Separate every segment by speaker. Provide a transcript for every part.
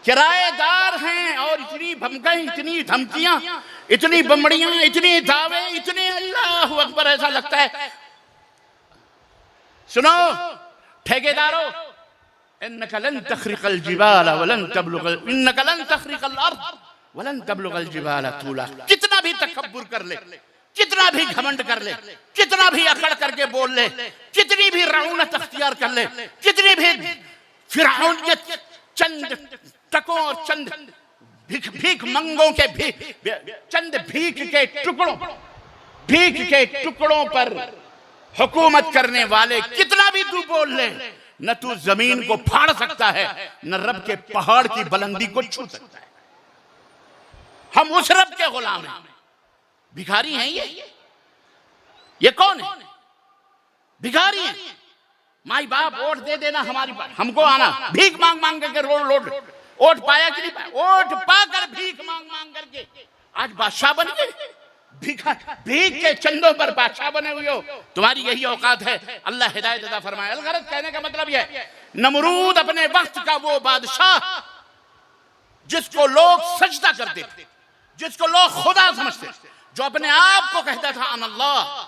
Speaker 1: किराएदार हैं और इतनी भमकें, इतनी धमकियां, इतनी बमड़ियां, इतने दावे, इतने अल्लाह अकबर। ऐसा लगता है, सुनो ठेकेदारों, इन्नका लन तखरिकल जिबाल वलन तबलुगल, इन्नका लन तखरिकल अर्द वलन तबलुगल जिबाल तूला। कितना भी तकब्बुर कर ले, कितना भी घमंड कर ले, कितना भी अकड़ करके बोल ले, कितनी भी रऊनत अख्तियार कर ले, कितनी भी फिरौन के चंद टकों और चंद भीख मंगों के चंद भीख के टुकड़ों पर हुकूमत करने वाले कितना भी तू बोल ले, न तू जमीन को फाड़ सकता है, न रब के पहाड़ की बुलंदी को छू सकता है। हम उस रब के गुलाम हैं। भिखारी हैं ये कौन है? भिखारी हैं। माई बाप वोट दे देना, हमारी बात हमको आना, भीख मांग मांग करके रोड वोट पाया कि नहीं पाया? वोट पाकर भीख मांग मांग करके आज बादशाह बन गए। भीख के चंदों पर बादशाह बने हुए हो, तुम्हारी यही औकात है। अल्लाह हिदायत अता फरमाए। अलगरज कहने का मतलब यह है, नमरूद अपने वक्त का वो बादशाह जिसको लोग सजदा करते थे, जिसको लोग खुदा समझते, जो अपने आप को कहता था अल्लाह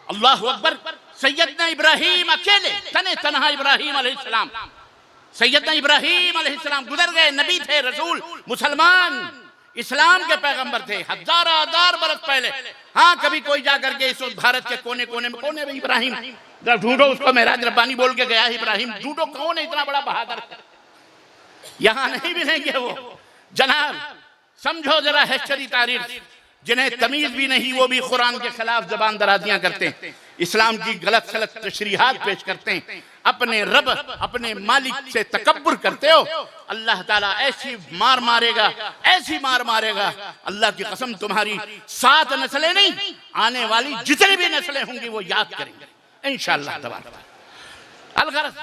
Speaker 1: अल्लाह अकबर। सैयदना इब्राहिम अकेले तने तनहा इब्राहिम अलैहिस्सलाम, सैयदना इब्राहिम अलैहिस्सलाम गुजर गए, नबी थे, रसूल, मुसलमान, इस्लाम के पैगंबर थे, हजार बरस पहले। हाँ, कभी कोई जाकर के इस भारत के कोने में इब्राहिम ढूंढो, उसको मेराज रब्बानी बोल के गया, इब्राहिम ढूंढो, कौन है इतना बड़ा बहादुर? यहां नहीं मिलेंगे वो जनाब। समझो जरा हिस्ट्री, तारीख। जिन्हें तमीज भी नहीं वो भी कुरान के खिलाफ जबान दराजियां करते हैं, इस्लाम की गलत सलत तशरीहात पेश करते हैं, अपने रब अपने मालिक से तकब्बुर करते हो। अल्लाह ताला ऐसी मार मारेगा, ऐसी मार मारेगा, अल्लाह की कसम तुम्हारी 7 नस्लें नहीं, आने वाली जितनी भी नस्लें होंगी वो याद करेंगे इंशाअल्लाह तबारक। अलगरज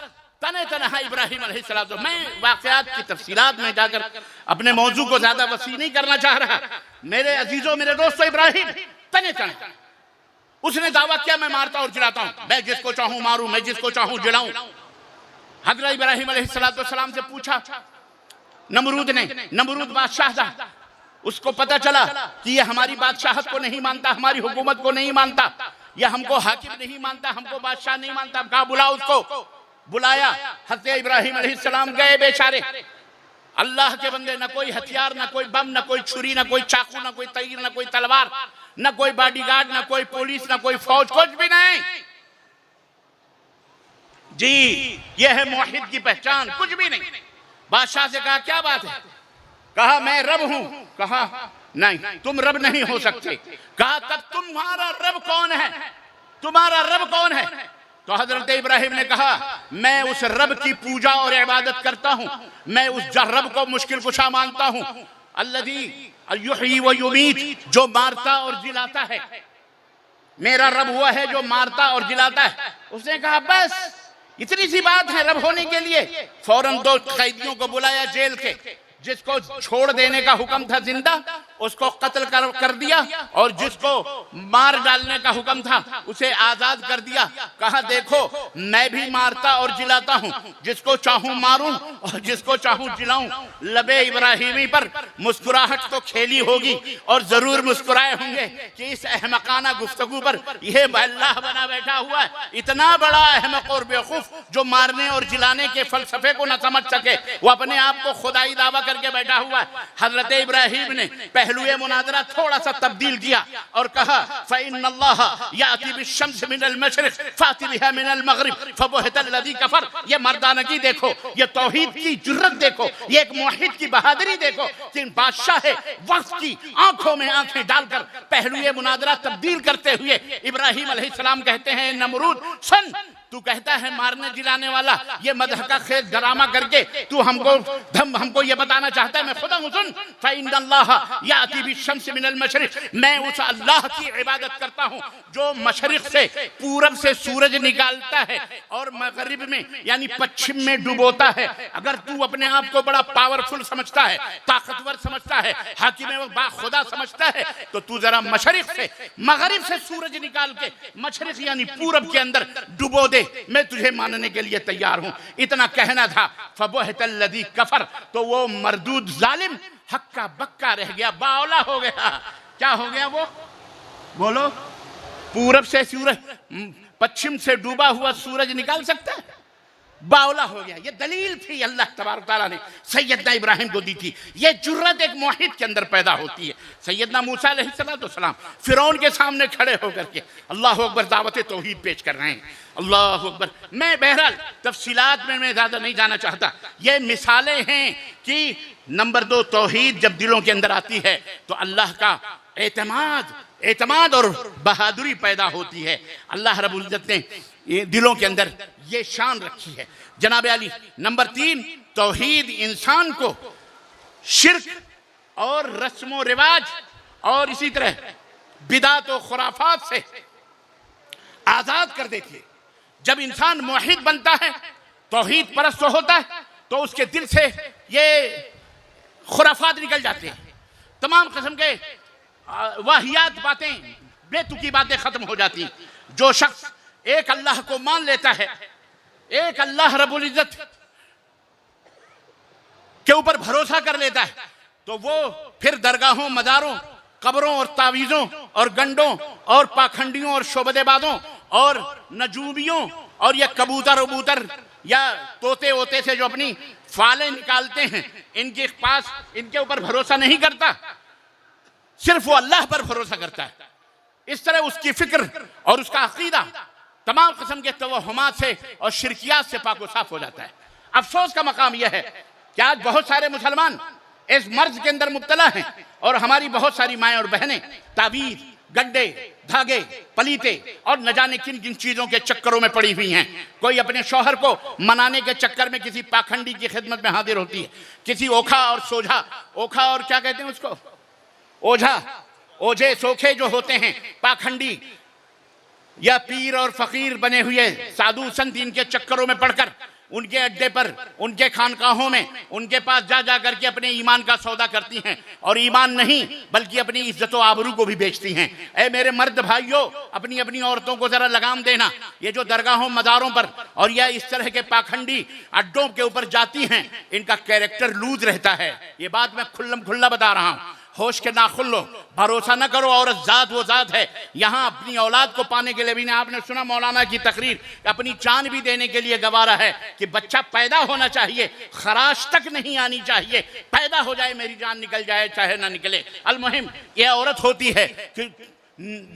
Speaker 1: तने तनहा इब्राहिम अलैहिस्सलाम। मैं वाक़यात की तफसीलात में जाकर अपने मौजू को ज्यादा वसी नहीं करना चाह रहा। मेरे अजीजों, मेरे दोस्तों, इब्राहिम तने तने उसने दावा किया, मैं मारता और जिलाता हूं, मैं जिसको चाहूं मारूं, मैं जिसको चाहूं जिलाऊं। हज़रत इब्राहिम अलैहिस्सलाम से पूछा नमरूद ने, नमरूद बादशाह था, उसको पता चला कि ये हमारी बादशाहत को नहीं मानता, हमारी हुकूमत को नहीं मानता, यह हमको हाकिम नहीं मानता, हमको बादशाह नहीं मानता। कहा बुला उसको। बुलाया, हज़रत इब्राहिम अलैहिस्सलाम गए। बेचारे अल्लाह के बंदे, न कोई हथियार, न कोई बम, न कोई छुरी, न कोई चाकू, न कोई तीर, न कोई तलवार, न कोई बॉडीगार्ड, न कोई पुलिस, न कोई फौज, कुछ भी नहीं जी। यह है मुवहिद की पहचान, कुछ भी नहीं। बादशाह से कहा क्या बात है? कहा मैं रब हूं। कहा नहीं, तुम रब नहीं हो सकते। कहा तब तुम्हारा रब कौन है? तुम्हारा रब कौन है? तो हजरत इब्राहिम ने कहा मैं उस रब की पूजा और इबादत करता हूं, मैं उस रब को मुश्किल कुशा मानता हूं, अल्लज़ी युहयी व युमीत, जो मारता और जिलाता है। मेरा रब हुआ है जो मारता और जिलाता है। उसने कहा बस इतनी सी बात है रब होने के लिए। फौरन 2 कैदियों को बुलाया जेल के, जिसको छोड़ देने का हुक्म था जिंदा उसको कत्ल कर दिया, और जिसको मार डालने का हुक्म था उसे आजाद कर दिया। कहा देखो मैं भी मारता और जिलाता हूं, जिसको चाहूं मारूं और जिसको चाहूं जिलाऊं। लबे इब्राहिमी पर मुस्कुराहट तो खेली होगी और जरूर मुस्कुराए होंगे कि इस अहमकाना गुफ्तगू पर यह अल्लाह बना बैठा हुआ है, इतना बड़ा अहमक और बेवकूफ जो मारने और जिलाने के फलसफे को न समझ सके, वो अपने आप को खुदाई दावा करके बैठा हुआ है। हजरत इब्राहिम ने पहलुए मुनाजरा थोड़ा सा तब्दील किया और कहा फ़इन्नल्लाह याती बिश्शम्स मिनल मशरिक़ फ़ाति बिहा मिनल मग़रिब फ़बुहितल लज़ी कफ़र। ये मर्दानगी देखो, ये तौहीद की जुर्रत देखो, ये एक मुवहिद की बहादुरी देखो कि बादशाह है वक्त की आंखों में आंखें डालकर पहलुए मुनाजरा तब्दील करते हुए इब्राहिम अलैहिस्सलाम कहते हैं नमरूद सुन, तू कहता है मारने जिलाने वाला, ये मदह का खेत ड्रामा करके तू हमको ये बताना चाहता है मैं खुदा हूं। सुन फ़इन्नल्लाह याती बिश्शम्स मिनल मशरिक़, मैं उस अल्लाह की इबादत करता हूं जो मशरिक़ से पूरब से सूरज निकालता है और मगरिब में यानी पश्चिम में डुबोता है। अगर तू अपने आप को बड़ा पावरफुल समझता है, ताकतवर समझता है, हाकिम व बाखुदा समझता है, तो तू जरा मशरिक़ से मगरिब से सूरज निकाल के मशरिक़ यानी पूरब के अंदर डुबो दे। दे, मैं तुझे मानने के लिए तैयार हूं। इतना कहना था, फबुहतल्लज़ी कफर, तो वो मरदूद जालिम हक्का बक्का रह गया, बावला हो गया। क्या हो गया वो? बोलो। पूरब से सूरज, पश्चिम से डूबा हुआ सूरज निकाल सकता है? बावला हो गया। ये दलील थी अल्लाह तबारक तआला ने सैयदना इब्राहिम को दी थी। ये जुर्रत एक मुआहिद के अंदर पैदा होती है। सैयदना मूसा अलैहिस्सलाम फिरौन के सामने खड़े होकर के अल्लाह अकबर दावत तौहीद पेश कर रहे हैं। अल्लाह अकबर। मैं बहरहाल तफसीलात में मैं ज़्यादा नहीं जाना चाहता। ये मिसालें हैं कि नंबर 2, तौहीद जब दिलों के अंदर आती है तो अल्लाह का एतमाद और बहादुरी पैदा होती है। अल्लाह रब्बुल इज्जत ने ये दिलों के अंदर ये शान रखी है। जनाब अली, नंबर 3, तौहीद इंसान को शिर्क और रस्मो रिवाज और इसी तरह बिदात और खुराफात से आजाद कर देती है। जब इंसान मुवहिद बनता है, तौहीद परस्त होता है, तो उसके दिल से ये खुराफात निकल जाते हैं। तमाम किस्म के वाहियात बातें, बेतुकी बातें खत्म हो जाती हैं। जो शख्स एक अल्लाह को मान लेता है, एक अल्लाह रब्बुल इज्जत के ऊपर भरोसा कर लेता है, तो वो फिर दरगाहों, मज़ारों, कब्रों और तावीज़ों और गंडों और पाखंडियों और शोबदेबाजों और नजूबियों और ये कबूतर वबूतर या तोते वोते से जो अपनी फालें निकालते हैं, इनके पास, इनके ऊपर भरोसा नहीं करता, सिर्फ वो अल्लाह पर भरोसा करता है। इस तरह उसकी फिक्र और उसका अकीदा तमाम किस्म के तवहुमात से और शिरकियात से पाक व साफ हो जाता है। अफसोस का मकाम यह है कि आज बहुत सारे मुसलमान इस मर्ज के अंदर मुब्तला हैं और हमारी बहुत सारी माएँ और बहनें तावीज़, गड्ढे, धागे, पलीते और न जाने किन किन चीज़ों के चक्करों में पड़ी हुई हैं। कोई अपने शौहर को मनाने के चक्कर में किसी पाखंडी की खिदमत में हाजिर होती है, किसी ओखा और सोझा, ओखा और क्या कहते हैं उसको, ओझा, ओझे सोखे जो होते हैं पाखंडी या पीर और फकीर बने हुए साधु संत, इनके चक्करों में पड़कर उनके अड्डे पर, उनके खानकाहों में, उनके पास जा जा करके अपने ईमान का सौदा करती हैं और ईमान नहीं बल्कि अपनी इज्जत व आबरू को भी बेचती हैं। ऐ मेरे मर्द भाइयों, अपनी अपनी औरतों को जरा लगाम देना। ये जो दरगाहों, मज़ारों पर और या इस तरह के पाखंडी अड्डों के ऊपर जाती हैं, इनका कैरेक्टर लूज रहता है। ये बात मैं खुल्लम खुल्ला बता रहा हूँ। होश के ना खुल्लो, भरोसा न करो, औरत जात वो जात है। यहाँ अपनी औलाद को पाने के लिए भी ना, आपने सुना मौलाना की तकरीर, अपनी जान भी देने के लिए गवारा है कि बच्चा पैदा होना चाहिए, खराश तक नहीं आनी चाहिए, पैदा हो जाए मेरी जान निकल जाए चाहे ना निकले। अलमुहिम ये औरत होती है कि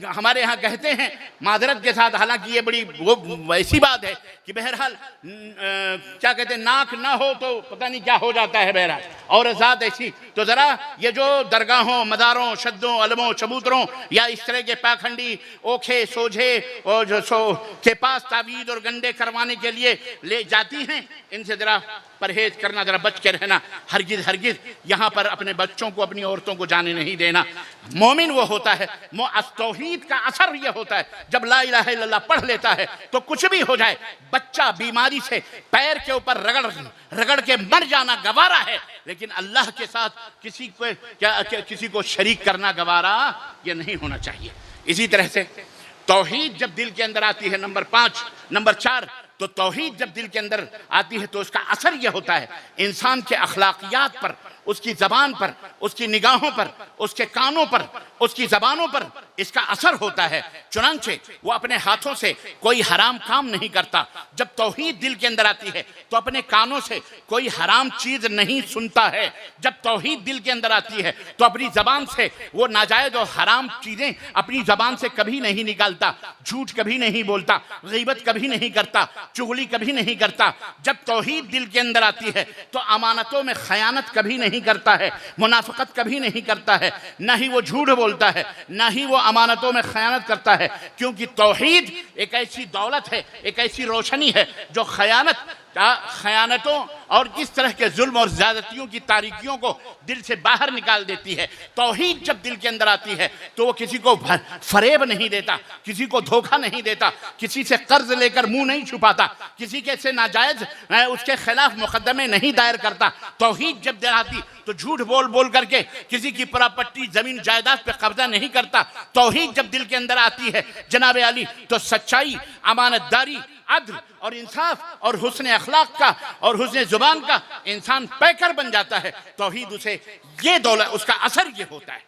Speaker 1: हमारे यहाँ कहते हैं माजरत के साथ, हालांकि ये बड़ी वो वैसी बात है कि बहरहाल क्या कहते हैं, नाक ना हो तो पता नहीं क्या हो जाता है। बहरहाल और ज़ात ऐसी, तो ज़रा ये जो दरगाहों, मज़ारों, शद्दों, अलमों, चबूतरों या इस तरह के पाखंडी ओखे सोझे और जो के पास तावीज़ और गंडे करवाने के लिए ले जाती हैं, इनसे ज़रा परहेज करना, ज़रा बच के रहना। हरगिज़ हरगिज़ यहाँ पर अपने बच्चों को, अपनी औरतों को जाने नहीं देना। मोमिन वो होता है, तौहीद का असर ये होता है, जब ला इलाहा इल्लल्लाह पढ़ लेता है तो कुछ भी हो जाए, बच्चा बीमारी से पैर के ऊपर रगड़ के मर जाना गवारा है, लेकिन अल्लाह के साथ किसी को शरीक करना गवारा ये नहीं होना चाहिए। इसी तरह से तौहीद जब दिल के अंदर आती है, नंबर 4, तो तौहीद जब दिल के अंदर आती है तो उसका असर यह होता है इंसान के अखलाकियात पर, उसकी ज़बान पर, उसकी निगाहों पर, उसके कानों पर, उसकी ज़बानों पर इसका असर होता है। चुनांचे वो अपने हाथों से कोई हराम काम नहीं करता। जब तौहीद दिल के अंदर आती है तो अपने कानों से कोई हराम चीज़ नहीं सुनता है। जब तौहीद दिल के अंदर आती है तो अपनी ज़बान से वो नाजायज़ और हराम चीज़ें अपनी ज़बान से कभी नहीं निकालता, झूठ कभी नहीं बोलता, गीबत कभी नहीं करता, चुगली कभी नहीं करता। जब तौहीद दिल के अंदर आती है तो अमानतों में खयानत कभी नहीं करता है, मुनाफिकत कभी नहीं करता है, ना ही वो झूठ बोलता है, ना ही वो अमानतों में खयानत करता है, क्योंकि तौहीद एक ऐसी दौलत है, एक ऐसी रोशनी है जो खयानत खयानतों और किस तरह के जुल्म और ज़्यादतियों की तारीकियों को दिल से बाहर निकाल देती है। तौहीद जब दिल के अंदर आती है तो वो किसी को फरेब नहीं देता, किसी को धोखा नहीं देता, किसी से कर्ज लेकर मुंह नहीं छुपाता, किसी के से नाजायज उसके खिलाफ मुकदमे नहीं दायर करता। तौहीद जब दिल आती तो झूठ बोल बोल करके किसी की प्रॉपर्टी जमीन जायदाद पे कब्जा नहीं करता। तौहीद जब दिल के अंदर आती है जनाब अली तो सच्चाई, अमानतदारी, अदल और इंसाफ और हुस्न अखलाक का और हुस्न जुबान का इंसान पैकर बन जाता है। तौहीद उसे ये दौलत, उसका असर ये होता है।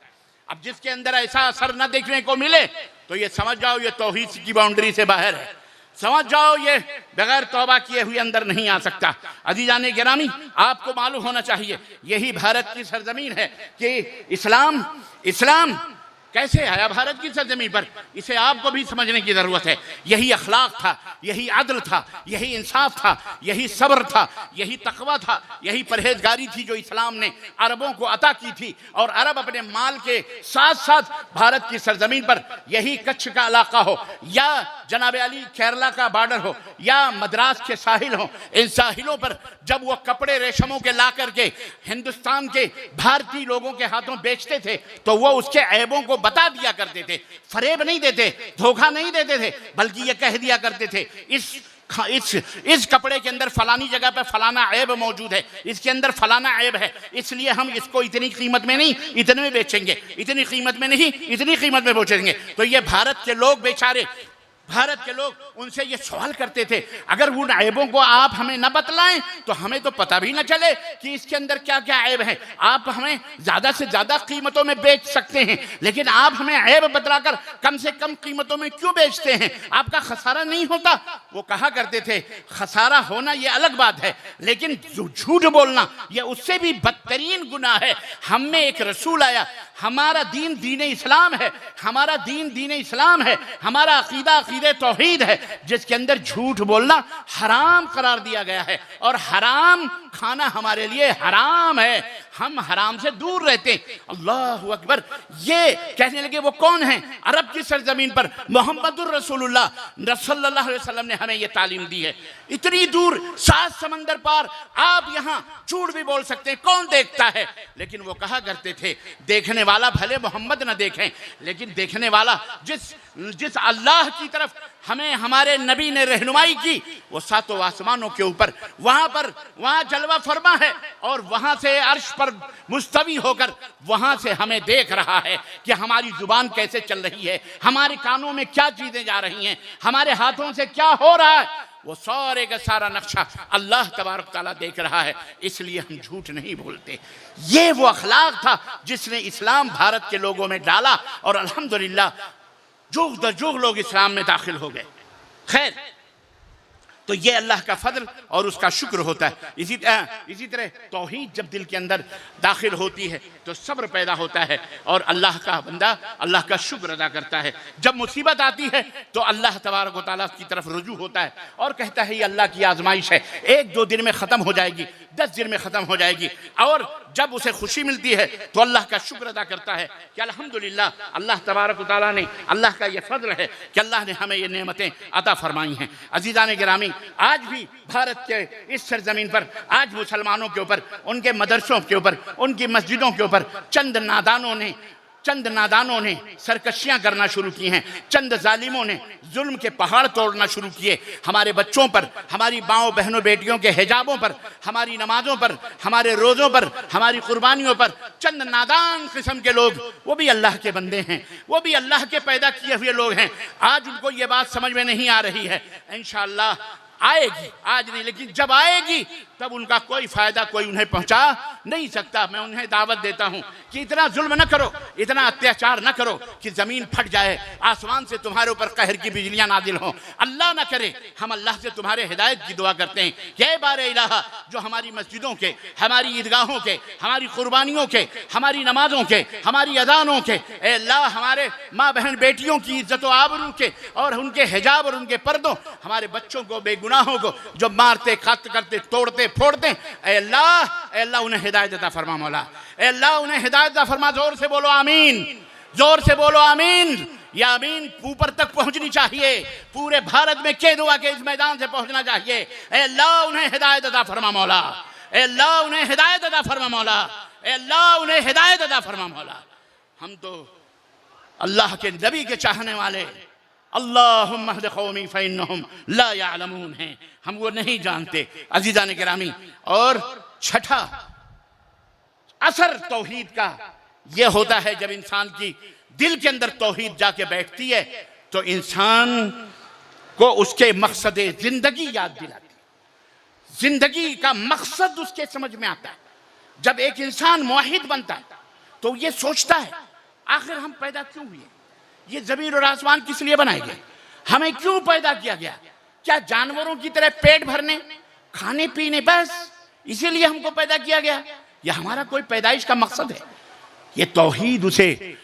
Speaker 1: अब जिसके अंदर ऐसा असर न देखने को मिले तो ये समझ जाओ ये तौहीद की बाउंड्री से बाहर है, समझ जाओ ये बगैर तौबा किए हुए अंदर नहीं आ सकता। अजीजान गिरामी, आपको मालूम होना चाहिए यही भारत की सरजमीन है कि इस्लाम कैसे आया भारत की सरजमीन पर, इसे आपको भी समझने की जरूरत है। यही अखलाक था, यही अदल था, यही इंसाफ था, यही सब्र था, यही तकवा था, यही परहेजगारी थी जो इस्लाम ने अरबों को अता की थी। और अरब अपने माल के साथ साथ भारत की सरजमीन पर, यही कच्छ का इलाका हो या जनाब अली केरला का बॉर्डर हो या मद्रास के साहिल हो, इन साहिलों पर जब वो कपड़े रेशमों के ला करके हिंदुस्तान के भारतीय लोगों के हाथों बेचते थे तो वो उसके ऐबों को बता दिया करते थे, फरेब नहीं देते, धोखा नहीं देते थे, बल्कि ये कह दिया करते थे इस कपड़े के अंदर फलानी जगह पे फलाना ऐब मौजूद है, इसके अंदर फलाना ऐब है, इसलिए हम इसको इतनी कीमत में नहीं इतने में बेचेंगे, इतनी कीमत में नहीं इतनी कीमत में बेचेंगे। तो ये भारत के लोग बेचारे, भारत के लोग उनसे ये सवाल करते थे अगर उन ऐबों को आप हमें न बतलाएं तो हमें तो पता भी न चले कि इसके अंदर क्या क्या ऐब है। आप हमें ज्यादा से ज्यादा कीमतों में बेच सकते हैं, लेकिन आप हमें ऐब बतलाकर कम से कम कीमतों में क्यों बेचते हैं? आपका खसारा नहीं होता? वो कहा करते थे खसारा होना ये अलग बात है, लेकिन झूठ बोलना ये उससे भी बदतरीन गुनाह है। हम में एक रसूल आया, हमारा दीन दीन इस्लाम है, हमारा दीन दीन इस्लाम है, हमारा अकीदा अकीदे तौहीद है, जिसके अंदर झूठ बोलना हराम करार दिया गया है और हराम खाना हमारे लिए हराम है। हम हराम से दूर रहते हैं। अल्लाह अकबर। ये कहने लगे वो कौन है? अरब की सरजमीन पर मोहम्मदुर रसूलुल्लाह सल्लल्लाहु अलैहि वसल्लम ने हमें ये तालीम दी है। इतनी दूर 7 समंदर पार आप यहाँ झूठ भी बोल सकते हैं, कौन देखता है? लेकिन वो कहा करते थे देखने वाला भले मोहम्मद न देखें, लेकिन देखने वाला जिस अल्लाह की तरफ हमें हमारे नबी ने रहनुमाई की वो 7 आसमानों के ऊपर वहां जलवा फरमा है और वहां से अर्श पर मुस्तवी होकर वहां से हमें देख रहा है कि हमारी जुबान कैसे चल रही है, हमारे कानों में क्या चीजें जा रही हैं, हमारे हाथों से क्या हो रहा है। वो सारे का सारा नक्शा अल्लाह तबारक तआला देख रहा है, इसलिए हम झूठ नहीं बोलते। ये वो अखलाक था जिसने इस्लाम भारत के लोगों में डाला और अल्हम्दुलिल्लाह जुग दर जुग लोग इस्लाम में दाखिल हो गए। खैर, तो ये अल्लाह का फजल और उसका शुक्र होता है। इसी तरह तौहीद जब दिल के अंदर दाखिल होती है तो सब्र पैदा होता है और अल्लाह का बंदा अल्लाह का शुक्र अदा करता है। जब मुसीबत आती है तो अल्लाह तबारक व तआला की तरफ रुजू होता है और कहता है ये अल्लाह की आजमाइश है, 1-2 दिन में ख़त्म हो जाएगी, 10 दिन में ख़त्म हो जाएगी। और जब उसे खुशी मिलती है तो अल्लाह का शुक्र अदा करता है कि अल्हम्दुलिल्लाह अल्लाह तबारक व तआला ने, अल्लाह का ये फजल है कि अल्लाह ने हमें ये नेमतें अता फरमाई हैं। अजीज़ान गिरामी, आज भी भारत के इस सरजमीन पर आज मुसलमानों के ऊपर, उनके मदरसों के ऊपर, उनकी मस्जिदों के ऊपर चंद नादानों ने सरकशियां करना शुरू की हैं, चंद जालिमों ने जुल्म के पहाड़ तोड़ना शुरू किए। हमारे बच्चों पर, हमारी माओ बहनों बेटियों के हिजाबों पर, हमारी नमाजों पर, हमारे रोज़ों पर, हमारी कुर्बानियों पर चंद नादान किस्म के लोग, वो भी अल्लाह के बंदे हैं, वो भी अल्लाह के पैदा किए हुए लोग हैं। आज उनको ये बात समझ में नहीं आ रही है, इंशाअल्लाह आएगी, आज नहीं लेकिन जब आएगी तब उनका कोई फायदा कोई उन्हें पहुंचा नहीं सकता। मैं उन्हें दावत देता हूं कि इतना जुल्म न करो, इतना अत्याचार न करो कि जमीन फट जाए, आसमान से तुम्हारे ऊपर कहर की बिजलियां नाजिल हों। अल्लाह न करे। हम अल्लाह से तुम्हारे हिदायत की दुआ करते हैं कि ऐ बारे इलाहा, जो हमारी मस्जिदों के, हमारी ईदगाहों के, हमारी कुर्बानियों के, हमारी नमाजों के, हमारी अजानों के, ऐ अल्लाह हमारे माँ बहन बेटियों की इज्जत व आबरू के और उनके हिजाब और उनके पर्दों, हमारे बच्चों को, बेगुनाहों को जो मारते, कत्ल करते, तोड़ते फोड़ते, ऐ अल्लाह उन्हें हिदायत अता फरमा। मौला ऐ अल्लाह उन्हें हिदायत अता फरमा। जोर से बोलो आमीन, जोर से बोलो आमीन। यह आमीन ऊपर तक पहुंचनी चाहिए, पूरे भारत में केदुआ के इस मैदान से पहुंचना चाहिए। ए अल्लाह उन्हें हिदायत अता फरमा मौला, ए अल्लाह उन्हें हिदायत अता फरमा मौला, ए अल्लाह उन्हें हिदायत अता फरमा मौला। हम तो अल्लाह के नबी के चाहने वाले अल्लाहुम्मा हद कौमी फइन्नहुम ला यअलमून हैं, हम वो नहीं जानते। अजीज़ान गिरामी, और छठा असर तौहीद का यह होता है, जब इंसान की दिल के अंदर तौहीद जाके बैठती है तो इंसान को उसके मकसद जिंदगी याद दिलाती है, जिंदगी का मकसद उसके समझ में आता है। जब एक इंसान मुवाहिद बनता है तो ये सोचता है आखिर हम पैदा क्यों हुए, ये ज़मीन और आसमान किस लिए बनाए गए, हमें क्यों पैदा किया गया, क्या जानवरों की तरह पेट भरने खाने पीने बस इसीलिए हमको पैदा किया गया, यह हमारा कोई पैदाइश का मकसद है। ये तौहीद उसे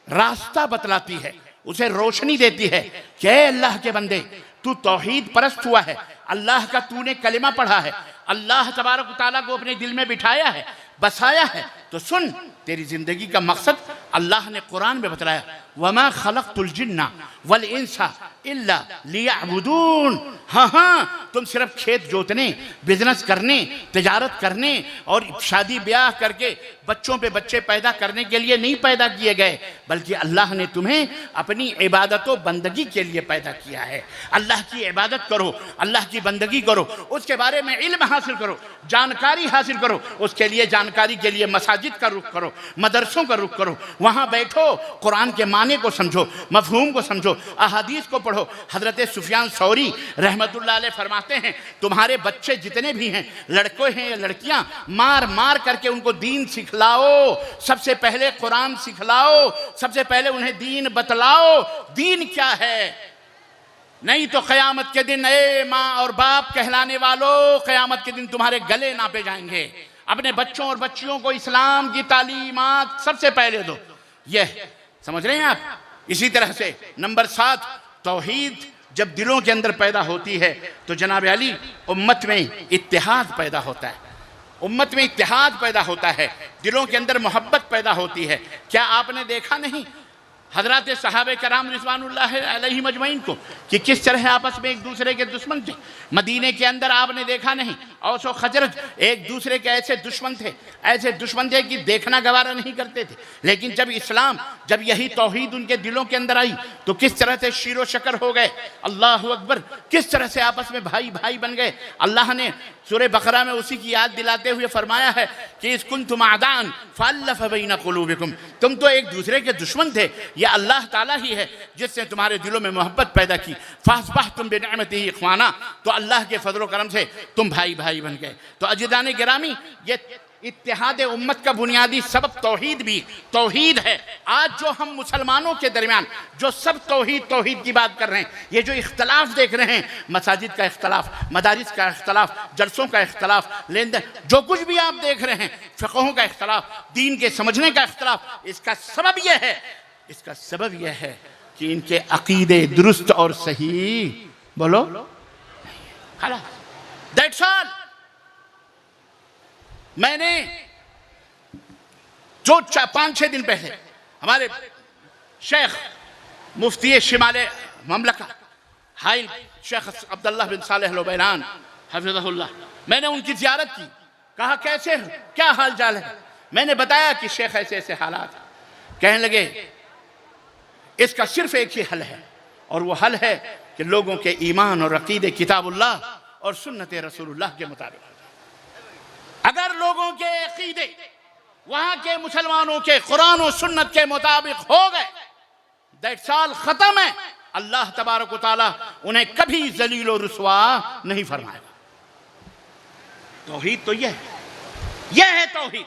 Speaker 1: रास्ता बतलाती है, उसे रोशनी देती है कि अल्लाह के बंदे तू तौहीद परस्त हुआ है, अल्लाह का तूने कलिमा पढ़ा है, अल्लाह तबारक व तआला को अपने दिल में बिठाया है, बसाया है, तो सुन तेरी जिंदगी का मकसद अल्लाह ने कुरान में बतलाया, वमा खलक़तुल जिन्ना वल इंसा इल्ला लियअबुदून। हाँ हाँ, तुम सिर्फ खेत जोतने, बिजनेस करने, तिजारत करने और शादी ब्याह करके बच्चों पे बच्चे पैदा करने के लिए नहीं पैदा किए गए, बल्कि अल्लाह ने तुम्हें अपनी इबादत व बंदगी के लिए पैदा किया है। अल्लाह की इबादत करो, अल्लाह की बंदगी करो, उसके बारे में इल्म हासिल करो, जानकारी हासिल करो, उसके लिए जानकारी के लिए मसाजिद का रुख करो, मदरसों का रुख करो, वहाँ बैठो, कुरान के माने को समझो, मफहूम को समझो, अहादीस को पढ़ो। हज़रत सुफियान सौरी रहमतुल्लाह अलैह फरमाते हैं, तुम्हारे बच्चे जितने भी हैं, लड़के हैं या लड़कियां, मार मार करके उनको दीन सिखलाओ, सबसे पहले कुरान सिखलाओ, सबसे पहले उन्हें दीन बतलाओ, दीन क्या है। नहीं तो क़यामत के दिन ए माँ और बाप कहलाने वालों, क़यामत के दिन तुम्हारे गले नापे जाएंगे। अपने बच्चों और बच्चियों को इस्लाम की तालीमात सबसे पहले दो, यह समझ रहे हैं आप। इसी तरह से नंबर 7, तौहीद जब दिलों के अंदर पैदा होती है तो जनाब अली उम्मत में इत्तेहाद पैदा होता है, उम्मत में इत्तेहाद पैदा होता है, दिलों के अंदर मोहब्बत पैदा होती है। क्या आपने देखा नहीं हजरत सहाबे कराम रिज़वानुल्लाह अलैहिम अजमईन को कि किस तरह आपस में एक दूसरे के दुश्मन थे। मदीने के अंदर आपने देखा नहीं, औस और खजरज एक दूसरे के ऐसे दुश्मन थे कि देखना गवारा नहीं करते थे। लेकिन जब इस्लाम, जब यही तौहीद उनके दिलों के अंदर आई तो किस तरह से शीरो शकर हो गए, अल्लाह अकबर, किस तरह से आपस में भाई भाई बन गए। अल्लाह ने सूरह बकरा में उसी की याद दिलाते हुए फरमाया है कि इस कुंतुम आदान फअल्लफ़ बैन क़ुलूबिकुम, तुम तो एक दूसरे के दुश्मन थे, यह अल्लाह ताला ही है जिसने तुम्हारे दिलों में मोहब्बत पैदा की। फ़अस्बहतुम बिनिअमतिही इख़वाना, तो अल्लाह के फजल करम से तुम भाई भाई बन गए। तो अज़ीज़ान गिरामी, ये इत्तेहाद उम्मत का बुनियादी सबब तौहीद भी तौहीद है। आज जो हम मुसलमानों के दरमियान जो सब तौहीद की बात कर रहे हैं, ये जो इख्तलाफ देख रहे हैं, मसाजिद का इख्तलाफ, मदारिस का इख्तलाफ, जलसों का इख्तलाफ, लेन देन, जो कुछ भी आप देख रहे हैं, फ़िक़हों का इख्तलाफ, दीन के समझने का इख्तलाफ, इसका सबब यह है कि इनके अकीदे दुरुस्त और सही, बोलो, दैट्स ऑल। मैंने जो 5-6 दिन पहले हमारे शेख मुफ्ती शिमाले ममलका हाइल शेख अब्दुल्ला बिन सालेह अल बैरान हफिज़हुल्लाह, मैंने उनकी ज़ियारत की, कहा कैसे हो, क्या हाल चाल है। मैंने बताया कि शेख ऐसे ऐसे हालात। कहने लगे इसका सिर्फ एक ही हल है, और वो हल है कि लोगों के ईमान और अकीदे किताबुल्लाह और सुन्नत रसूलुल्लाह के मुताबिक। अगर लोगों के अकीदे वहां के मुसलमानों के कुरान और सुन्नत के मुताबिक हो गए, दैट्स ऑल, खत्म है। अल्लाह तबारक व तआला उन्हें कभी जलील और रुसवा नहीं फरमाएगा। तौहीद तो यह है तौहीद,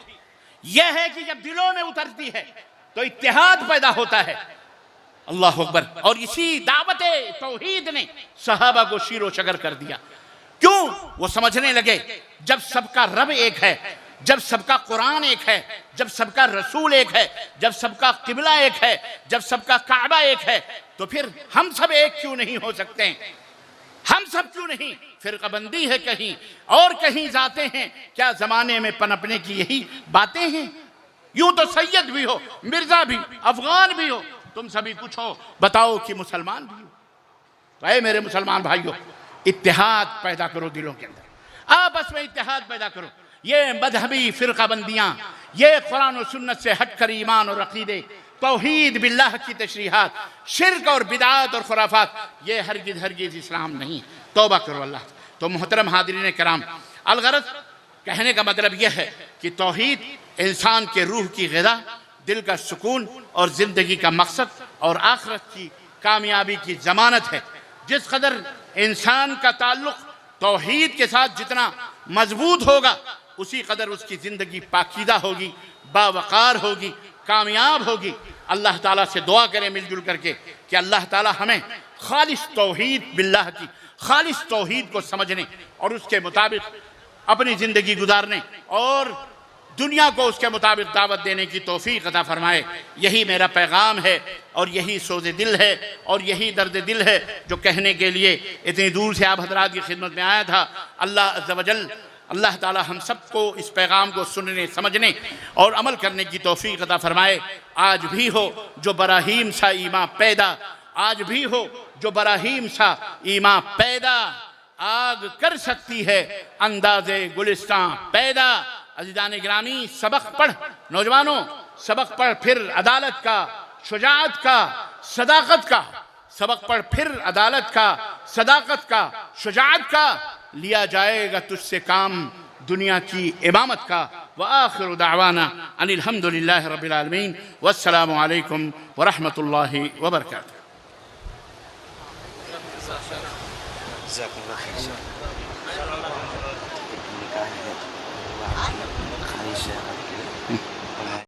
Speaker 1: यह है कि जब दिलों में उतरती है तो इत्तेहाद पैदा होता है। अल्लाह अकबर। और इसी दावत तौहीद ने सहाबा को शीरो शकर कर दिया। क्यों? वो समझने लगे जब सबका रब एक है, जब सबका कुरान एक है, जब सबका रसूल एक है, जब सबका किबला एक है, जब सबका काबा एक है, तो फिर हम सब एक क्यों नहीं हो सकते? हम सब क्यों नहीं? फिरकाबंदी है कहीं और कहीं जाते हैं, क्या जमाने में पनपने की यही बातें हैं? यूं तो सैयद भी हो, मिर्जा भी, अफगान भी हो, तुम सभी कुछ हो, बताओ कि मुसलमान भी हो। तो ऐ मेरे मुसलमान भाइयों, इत्तेहाद पैदा करो दिलों के अंदर, आपस में इत्तेहाद पैदा करो। ये मजहबी फिरकाबंदियाँ, ये कुरान और सुन्नत से हटकर ईमान और अकीदे, तौहीद बिल्लाह की तशरीहात, शिर्क और बिदात और खुराफात, ये हरगिज़ हरगिज़ इस्लाम नहीं। तौबा करो अल्लाह। तो मोहतरम हाज़रीन कराम, अलगरज कहने का मतलब यह है कि तौहीद इंसान के रूह की ग़िज़ा, दिल का सुकून और ज़िंदगी का मकसद और आखिरत की कामयाबी की ज़मानत है। जिस कदर इंसान का ताल्लुक़ तौहीद के साथ जितना मजबूत होगा, उसी कदर उसकी ज़िंदगी पाकीज़ा होगी, बावक़ार होगी, कामयाब होगी। अल्लाह ताला से दुआ करें मिलजुल करके कि अल्लाह ताला हमें खालिस तौहीद बिल्लाह की, खालिस तौहीद को समझने और उसके मुताबिक अपनी ज़िंदगी गुजारने और दुनिया को उसके मुताबिक दावत देने की तौफीक अता फरमाए। यही मेरा पैगाम है और यही सोज़े दिल है और यही दर्द दिल है जो कहने के लिए इतनी दूर से आप हज़रात की खिदमत में आया था। अल्लाह अज़्ज़ व जल, अल्लाह ताला हम सबको इस पैगाम को सुनने, समझने और अमल करने की तौफीक अता फरमाए। आज भी हो जो बराहीम सा ईमान पैदा, आज भी हो जो बराहीम सा ईमान पैदा, आग कर सकती है अंदाज़े गुलिस्तां पैदा। अज़ीज़ान गिरामी, सबक पढ़ नौजवानों, सबक पढ़ फिर अदालत का, शुजाअत का, सदाकत का। सबक पढ़ फिर अदालत का, सदाकत का, शुजाअत का। लिया जाएगा तुझसे काम दुनिया की इमामत का। व आखिरु दावाना अनिल हम्दुलिल्लाहि रब्बिल आलमीन वस्सलामु अलैकुम व रहमतुल्लाहि व बरकातुहू।